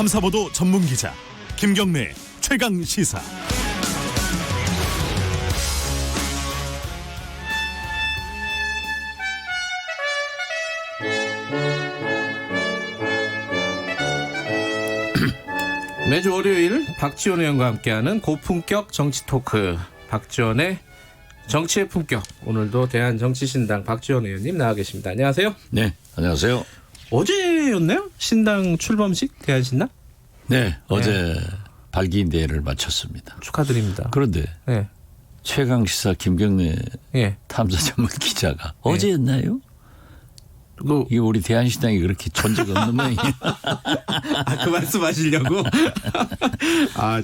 탐사보도 전문 기자 김경래 최강 시사. 매주 월요일 박지원 의원과 함께하는 고품격 정치 토크, 박지원의 정치의 품격. 오늘도 대한정치신당 박지원 의원님 나와 계십니다. 안녕하세요. 네, 안녕하세요. 어제였나요? 신당 출범식 대한신당? 네, 어제 발기인 대회를 마쳤습니다. 축하드립니다. 그런데 네. 최강시사 김경래 예. 탐사 전문 기자가 어제였나요? 이게 우리 대한신당이 그렇게 존재가 없는 모양이에요. 그 말씀하시려고?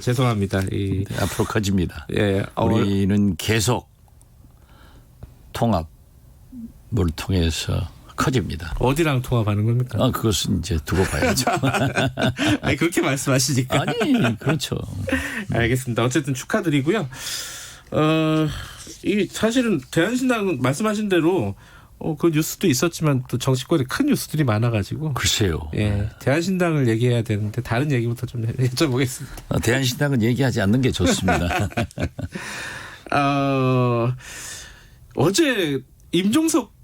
죄송합니다. 네, 앞으로 커집니다. 예, 우리는 계속 통합을 통해서 커집니다. 어디랑 통합하는 겁니까? 그것은 이제 두고 봐야죠. 그렇게 말씀하시니까. 아니, 그렇죠. 알겠습니다. 어쨌든 축하드리고요. 이 사실은 대한신당은 말씀하신 대로 그 뉴스도 있었지만 또 정치권에 큰 뉴스들이 많아가지고. 글쎄요. 예, 대한신당을 얘기해야 되는데 다른 얘기부터 좀 여쭤보겠습니다. 대한신당은 얘기하지 않는 게 좋습니다. 어제 임종석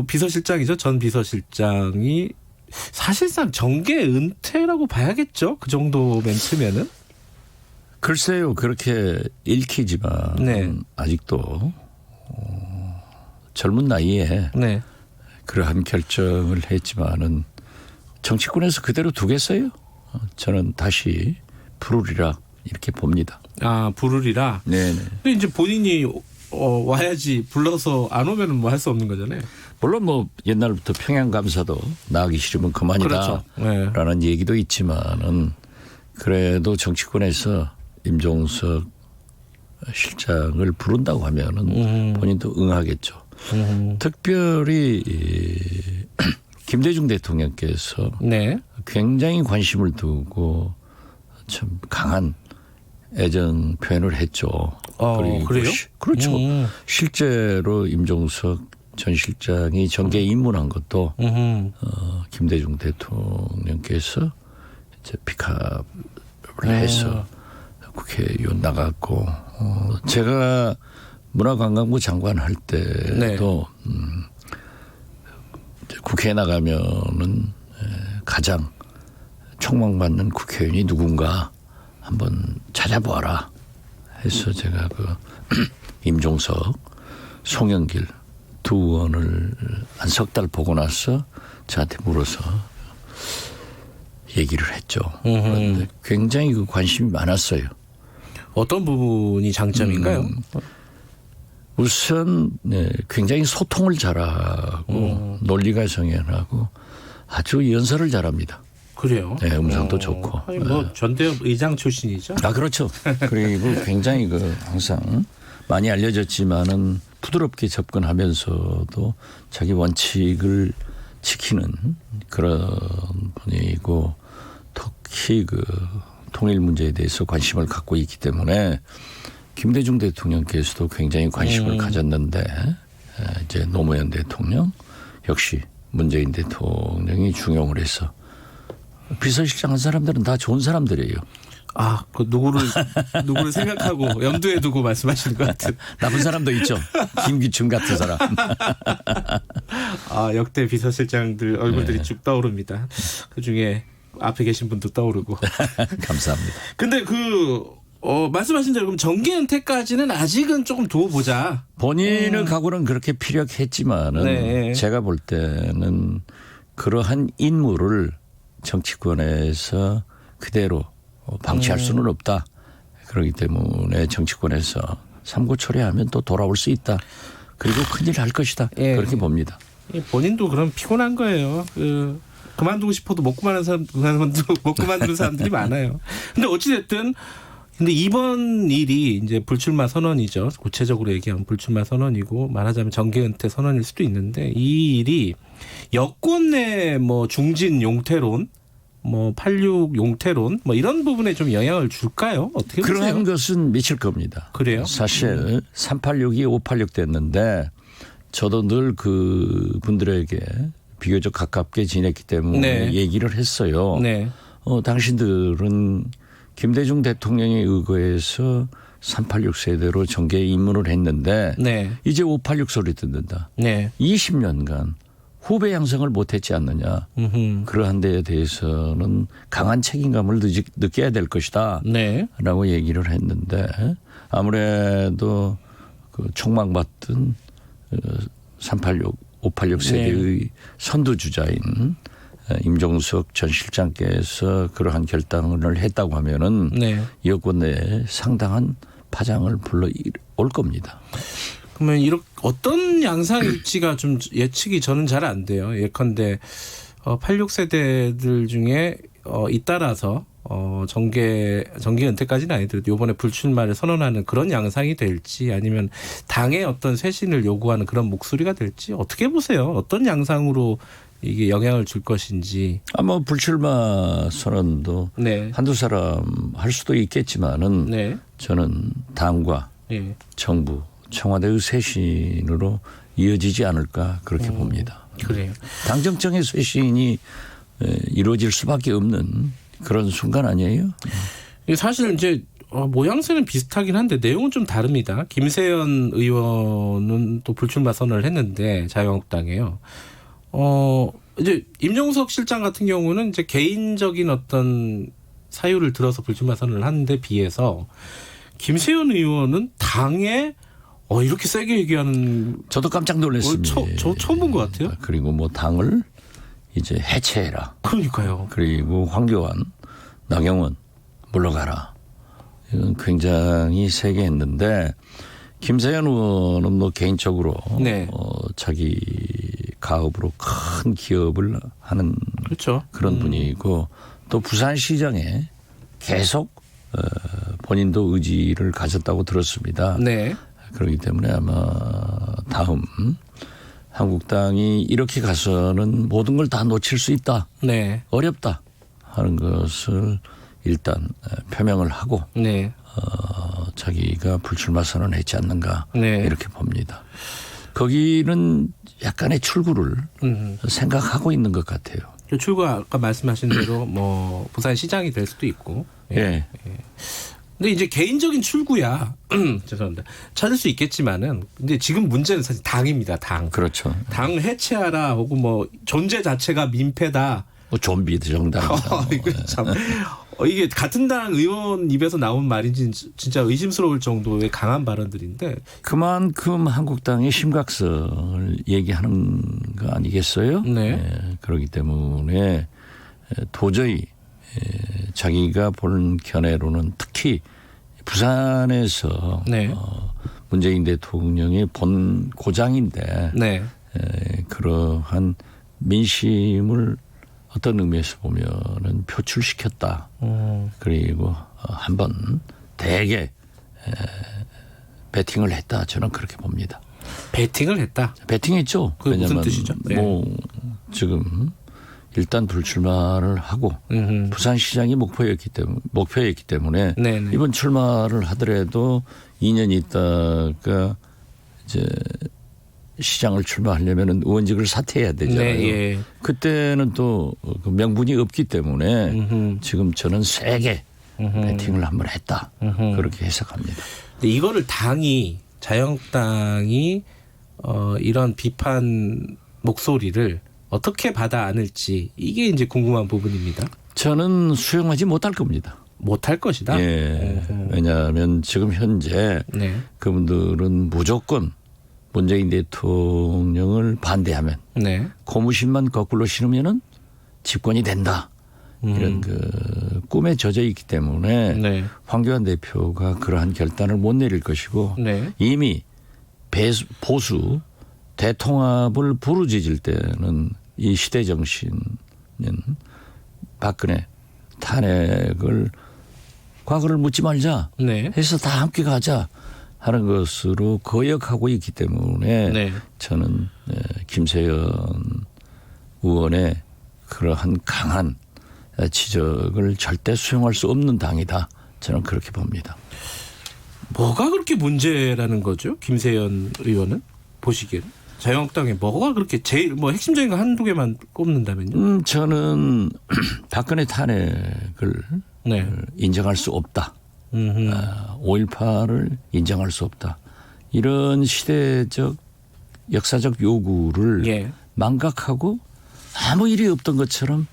비서실장이죠. 전 비서실장이 사실상 정계 은퇴라고 봐야겠죠. 그 정도 멘트면은. 글쎄요. 그렇게 읽히지만 네. 아직도 젊은 나이에 네. 그러한 결정을 했지만은 정치권에서 그대로 두겠어요? 저는 다시 부르리라 이렇게 봅니다. 부르리라. 네네. 근데 이제 본인이 와야지 불러서 안 오면은 뭐 할 수 없는 거잖아요. 물론 뭐 옛날부터 평양 감사도 나가기 싫으면 그만이다. 그렇죠. 네. 라는 얘기도 있지만은 그래도 정치권에서 임종석 실장을 부른다고 하면은 본인도 응하겠죠. 특별히 김대중 대통령께서 네. 굉장히 관심을 두고 참 강한 애정 표현을 했죠. 그래요? 그렇죠. 실제로 임종석 전 실장이 정계에 입문한 것도 김대중 대통령께서 이제 픽업을 해서 국회의원 나갔고 제가 문화관광부 장관 할 때도 국회에 나가면은 가장 촉망받는 국회의원이 누군가 한번 찾아보아라 해서 제가 임종석, 송영길 두 의원을 한 석 달 보고 나서 저한테 물어서 얘기를 했죠. 그런데 굉장히 관심이 많았어요. 어떤 부분이 장점인가요? 우선 굉장히 소통을 잘하고 논리가 정연하고 아주 연설을 잘합니다. 그래요? 네, 음성도 좋고. 아니 전대협 의장 출신이죠? 그렇죠. 그리고 굉장히 항상 많이 알려졌지만은 부드럽게 접근하면서도 자기 원칙을 지키는 그런 분이고 특히 통일 문제에 대해서 관심을 갖고 있기 때문에 김대중 대통령께서도 굉장히 관심을 가졌는데 이제 노무현 대통령 역시 문재인 대통령이 중용을 해서 비서실장 한 사람들은 다 좋은 사람들이에요. 누구를 생각하고 염두에 두고 말씀하시는 것 같은. 나쁜 사람도 있죠. 김기춘 같은 사람. 역대 비서실장들 얼굴들이 쭉 떠오릅니다. 그중에 앞에 계신 분도 떠오르고. 감사합니다. 근데 말씀하신 대로 그럼 정계 은퇴까지는 아직은 조금 두고 보자. 본인의 각오는 그렇게 피력했지만은 제가 볼 때는 그러한 인물을 정치권에서 그대로 방치할 수는 없다. 그렇기 때문에 정치권에서 삼고초려하면 또 돌아올 수 있다. 그리고 큰일 할 것이다. 그렇게 봅니다. 본인도 그럼 피곤한 거예요. 그만두고 싶어도 못 그만두는 사람들이 많아요. 근데 어찌됐든 이번 일이 이제 불출마 선언이죠. 구체적으로 얘기하면 불출마 선언이고 말하자면 정계 은퇴 선언일 수도 있는데 이 일이 여권 내 중진 용태론 86 용태론 이런 부분에 좀 영향을 줄까요? 어떻게 보세요? 그런 것은 미칠 겁니다. 그래요? 사실 386이 586 됐는데 저도 늘 그 분들에게 비교적 가깝게 지냈기 때문에 얘기를 했어요. 당신들은 김대중 대통령에 의거해서 386 세대로 정계에 입문을 했는데 네. 이제 586 소리 듣는다. 네. 20년간 후배 양성을 못했지 않느냐. 그러한 데에 대해서는 강한 책임감을 느껴야 될 것이다. 네. 라고 얘기를 했는데 아무래도 그 촉망받던 386, 586 세대의 네. 선두주자인 임종석 전 실장께서 그러한 결단을 했다고 하면은 네. 여권 내에 상당한 파장을 불러올 겁니다. 그러면 이렇게 어떤 양상일지가 좀 예측이 저는 잘 안 돼요. 예컨대 86세대들 중에 잇따라서 정계 은퇴까지는 아니더라도 이번에 불출마를 선언하는 그런 양상이 될지 아니면 당의 어떤 쇄신을 요구하는 그런 목소리가 될지 어떻게 보세요? 어떤 양상으로 이게 영향을 줄 것인지. 아마 불출마 선언도 네. 한두 사람 할 수도 있겠지만은 네. 저는 당과 네. 정부, 청와대의 쇄신으로 이어지지 않을까 그렇게 봅니다. 그래요. 당정청의 쇄신이 이루어질 수밖에 없는 그런 순간 아니에요? 사실 이제 모양새는 비슷하긴 한데 내용은 좀 다릅니다. 김세연 의원은 또 불출마 선언을 했는데 자유한국당에요. 이제 임종석 실장 같은 경우는 이제 개인적인 어떤 사유를 들어서 불출마 선언을 하는데 비해서 김세연 의원은 당에 이렇게 세게 얘기하는 저도 깜짝 놀랐습니다. 저 처음 본 것 같아요. 그리고 뭐 당을 이제 해체해라. 그러니까요. 그리고 황교안, 나경원 물러가라. 이건 굉장히 세게 했는데 김세연 의원은 뭐 개인적으로 네. 자기 가업으로 큰 기업을 하는 그렇죠. 그런 분이고 또 부산시장에 계속 본인도 의지를 가졌다고 들었습니다. 네. 그렇기 때문에 아마 다음 한국당이 이렇게 가서는 모든 걸 다 놓칠 수 있다. 네. 어렵다 하는 것을 일단 표명을 하고 네. 자기가 불출마 선언했지 않는가 네. 이렇게 봅니다. 거기는 약간의 출구를 생각하고 있는 것 같아요. 출구 아까 말씀하신 대로 뭐 부산시장이 될 수도 있고. 예. 근데 이제 개인적인 출구야. 죄송합니다. 찾을 수 있겠지만은 근데 지금 문제는 사실 당입니다. 당. 그렇죠. 당 해체하라 혹은 뭐 존재 자체가 민폐다. 뭐 좀비 정당이다. 이거 참 이게 같은 당 의원 입에서 나온 말인지 진짜 의심스러울 정도의 강한 발언들인데 그만큼 한국당의 심각성을 얘기하는 거 아니겠어요? 네. 그렇기 때문에 도저히 자기가 보는 견해로는 특히 부산에서 네. 문재인 대통령의 본 고장인데 네. 그러한 민심을 어떤 의미에서 보면은 표출시켰다. 그리고 한번 대개 배팅을 했다. 저는 그렇게 봅니다. 배팅을 했다. 배팅했죠. 그게 무슨 뜻이죠? 네. 뭐 지금 일단 불출마를 하고 부산시장이 목표였기 때문에 네네. 이번 출마를 하더라도 2년 있다가 이제 시장을 출마하려면은 의원직을 사퇴해야 되잖아요. 네, 예. 그때는 또 명분이 없기 때문에 지금 저는 세게 배팅을 한번 했다. 그렇게 해석합니다. 근데 이거를 자유한국당이 이런 비판 목소리를 어떻게 받아 안을지 이게 이제 궁금한 부분입니다. 저는 수용하지 못할 겁니다. 못할 것이다. 예. 왜냐하면 지금 현재 네. 그분들은 무조건 문재인 대통령을 반대하면 네. 고무신만 거꾸로 신으면은 집권이 된다. 이런 그 꿈에 젖어 있기 때문에 네. 황교안 대표가 그러한 결단을 못 내릴 것이고 네. 이미 보수 대통합을 부르짖을 때는 이 시대 정신은 박근혜 탄핵을 과거를 묻지 말자 네. 해서 다 함께 가자 하는 것으로 거역하고 있기 때문에 네. 저는 김세연 의원의 그러한 강한 지적을 절대 수용할 수 없는 당이다. 저는 그렇게 봅니다. 뭐가 그렇게 문제라는 거죠? 김세연 의원은 보시기에는? 자유한국당에 뭐가 그렇게 제일 뭐 핵심적인 거 한두 개만 꼽는다면요? 저는 박근혜 탄핵을 네. 인정할 수 없다. 5.18을 인정할 수 없다. 이런 시대적 역사적 요구를 예. 망각하고 아무 일이 없던 것처럼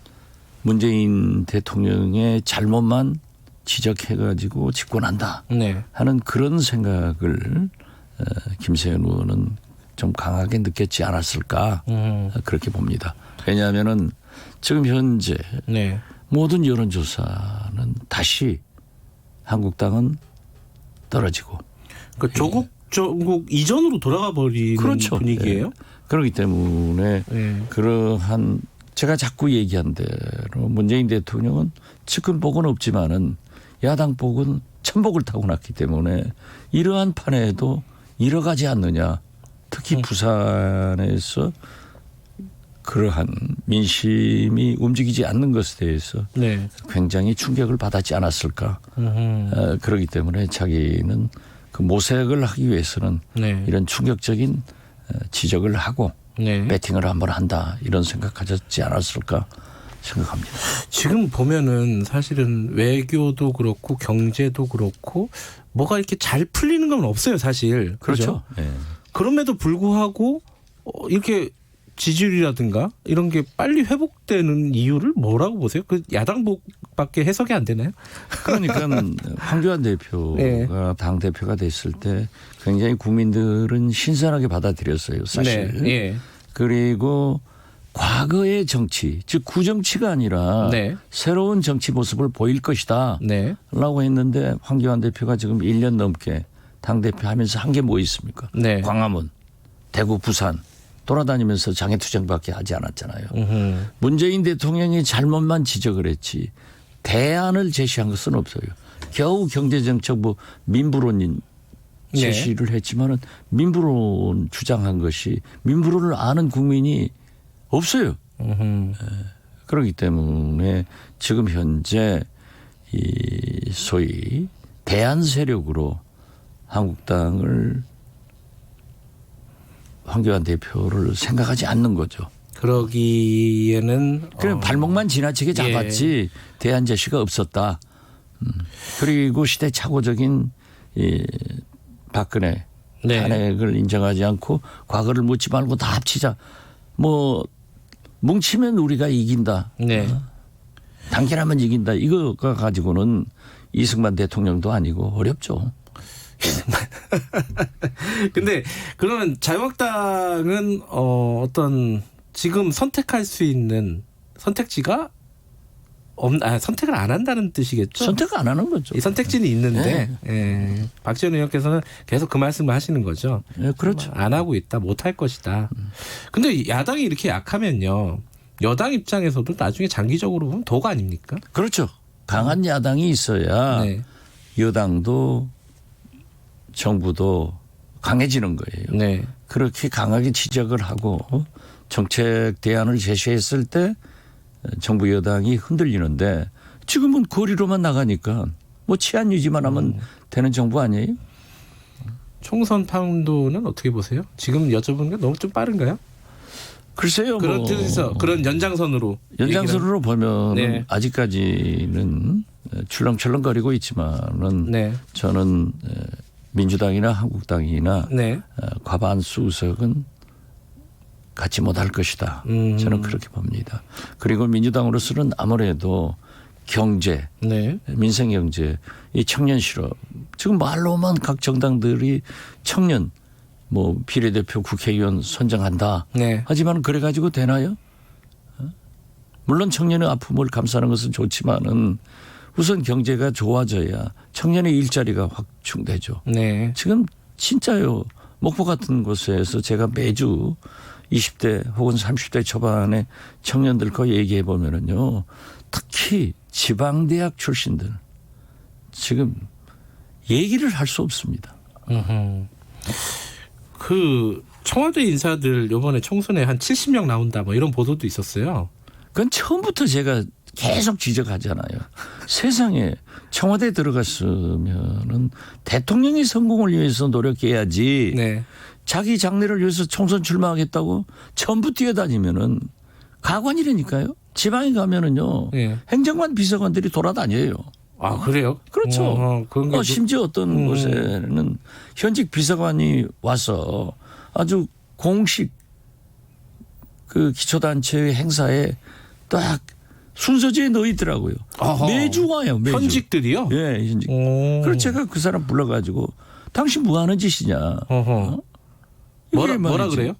문재인 대통령의 잘못만 지적해가지고 집권한다 네. 하는 그런 생각을 김세현 의원은 좀 강하게 느꼈지 않았을까 그렇게 봅니다. 왜냐하면은 지금 현재 네. 모든 여론조사는 다시 한국당은 떨어지고 그 조국 정국 이전으로 돌아가 버리는 그렇죠. 분위기예요. 네. 그렇기 때문에 네. 그러한 제가 자꾸 얘기한 대로 문재인 대통령은 측근복은 없지만은 야당복은 천복을 타고났기 때문에 이러한 판에도 잃어가지 않느냐. 특히 부산에서 그러한 민심이 움직이지 않는 것에 대해서 네. 굉장히 충격을 받았지 않았을까. 그렇기 때문에 자기는 그 모색을 하기 위해서는 네. 이런 충격적인 지적을 하고 네. 배팅을 한번 한다 이런 생각 가졌지 않았을까 생각합니다. 지금 보면은 사실은 외교도 그렇고 경제도 그렇고 뭐가 이렇게 잘 풀리는 건 없어요, 사실. 그렇죠. 네. 그럼에도 불구하고 이렇게 지지율이라든가 이런 게 빨리 회복되는 이유를 뭐라고 보세요? 그 야당복밖에 해석이 안 되나요? 그러니까 황교안 대표가 네. 당 대표가 됐을 때 굉장히 국민들은 신선하게 받아들였어요, 사실. 네. 예. 그리고 과거의 정치, 즉 구정치가 아니라 네. 새로운 정치 모습을 보일 것이다 네. 라고 했는데 황교안 대표가 지금 1년 넘게 당대표 하면서 한 게 뭐 있습니까? 네. 광화문, 대구, 부산 돌아다니면서 장애투쟁밖에 하지 않았잖아요. 음흠. 문재인 대통령이 잘못만 지적을 했지 대안을 제시한 것은 없어요. 겨우 경제정책 뭐 민부론인 제시를 했지만은 민부론 주장한 것이 민부론을 아는 국민이 없어요. 그렇기 때문에 지금 현재 이 소위 대안 세력으로 한국당을 황교안 대표를 생각하지 않는 거죠. 그러기에는 그냥 발목만 지나치게 잡았지 대안 제시가 없었다. 그리고 시대착오적인 이 박근혜 네. 탄핵을 인정하지 않고 과거를 묻지 말고 다 합치자. 뭐 뭉치면 우리가 이긴다. 네. 단결하면 이긴다. 이거가 가지고는 이승만 대통령도 아니고 어렵죠. 근데 그러면 자유한국당은 어떤 지금 선택할 수 있는 선택지가 선택을 안 한다는 뜻이겠죠? 선택 안 하는 거죠. 이 선택지는 있는데 예. 박지원 의원께서는 계속 그 말씀을 하시는 거죠. 네, 그렇죠. 안 하고 있다, 못 할 것이다. 근데 야당이 이렇게 약하면요, 여당 입장에서도 나중에 장기적으로 보면 도가 아닙니까? 그렇죠. 강한 야당이 있어야 네. 여당도 정부도 강해지는 거예요. 네. 그렇게 강하게 지적을 하고 정책 대안을 제시했을 때 정부 여당이 흔들리는데 지금은 거리로만 나가니까 뭐 치안 유지만 하면 되는 정부 아니에요? 총선 판도는 어떻게 보세요? 지금 여쭤보는 게 너무 좀 빠른가요? 글쎄요. 그런 뭐 뜻에서 그런 연장선으로 보면 네. 아직까지는 출렁출렁거리고 있지만은 네. 저는 민주당이나 한국당이나 네. 과반수 의석은 갖지 못할 것이다. 저는 그렇게 봅니다. 그리고 민주당으로서는 아무래도 경제, 네. 민생경제, 이 청년 실업 지금 말로만 각 정당들이 청년 뭐 비례대표 국회의원 선정한다. 네. 하지만 그래가지고 되나요? 물론 청년의 아픔을 감수하는 것은 좋지만은 우선 경제가 좋아져야 청년의 일자리가 확충되죠. 네. 지금 진짜요. 목포 같은 곳에서 제가 매주 20대 혹은 30대 초반에 청년들 거 얘기해 보면은요. 특히 지방대학 출신들 지금 얘기를 할 수 없습니다. 그 청와대 인사들 이번에 총선에 한 70명 나온다 뭐 이런 보도도 있었어요. 그건 처음부터 제가 계속 지적하잖아요. 세상에 청와대 들어갔으면은 대통령이 성공을 위해서 노력해야지. 네. 자기 장래를 위해서 총선 출마하겠다고 전부 뛰어다니면은 가관이라니까요. 지방에 가면은요. 예. 행정관 비서관들이 돌아다녀요. 아 그래요? 그렇죠. 그런 게 심지어 어떤 곳에는 현직 비서관이 와서 아주 공식 그 기초단체의 행사에 딱 순서지에 넣어 있더라고요. 어허. 매주 와요. 매주. 현직들이요? 예, 현직. 오. 그래서 제가 그 사람 불러가지고 당신 뭐 하는 짓이냐. 어허. 뭐라 말이지. 그래요?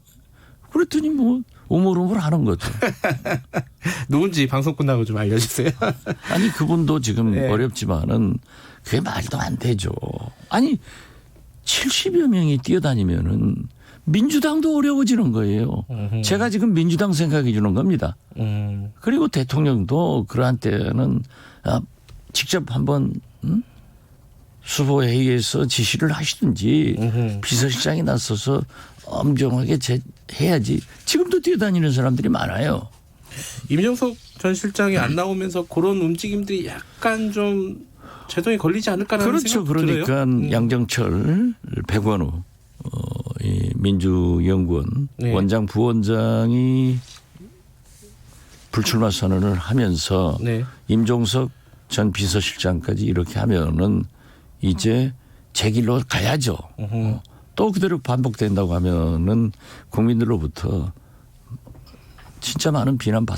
그랬더니 뭐 우물우물 하는 거죠. 누군지 방송 끝나고 좀 알려주세요. 아니 그분도 지금 네. 어렵지만은 그게 말도 안 되죠. 아니 70여 명이 뛰어다니면은 민주당도 어려워지는 거예요. 제가 지금 민주당 생각해 주는 겁니다. 그리고 대통령도 그러한 때는 직접 한번 수보회의에서 지시를 하시든지 비서실장이 나서서 엄정하게 해야지. 지금도 뛰어다니는 사람들이 많아요. 임종석 전 실장이 안 나오면서 그런 움직임들이 약간 좀 제동이 걸리지 않을까라는 그렇죠. 생각도 들어요. 그러니까 양정철, 백원우 이 민주연구원 네. 원장 부원장이 불출마 선언을 하면서 네. 임종석 전 비서실장까지 이렇게 하면은 이제 제 길로 가야죠. 또 그대로 반복된다고 하면은 국민들로부터 진짜 많은 비난 받습니다.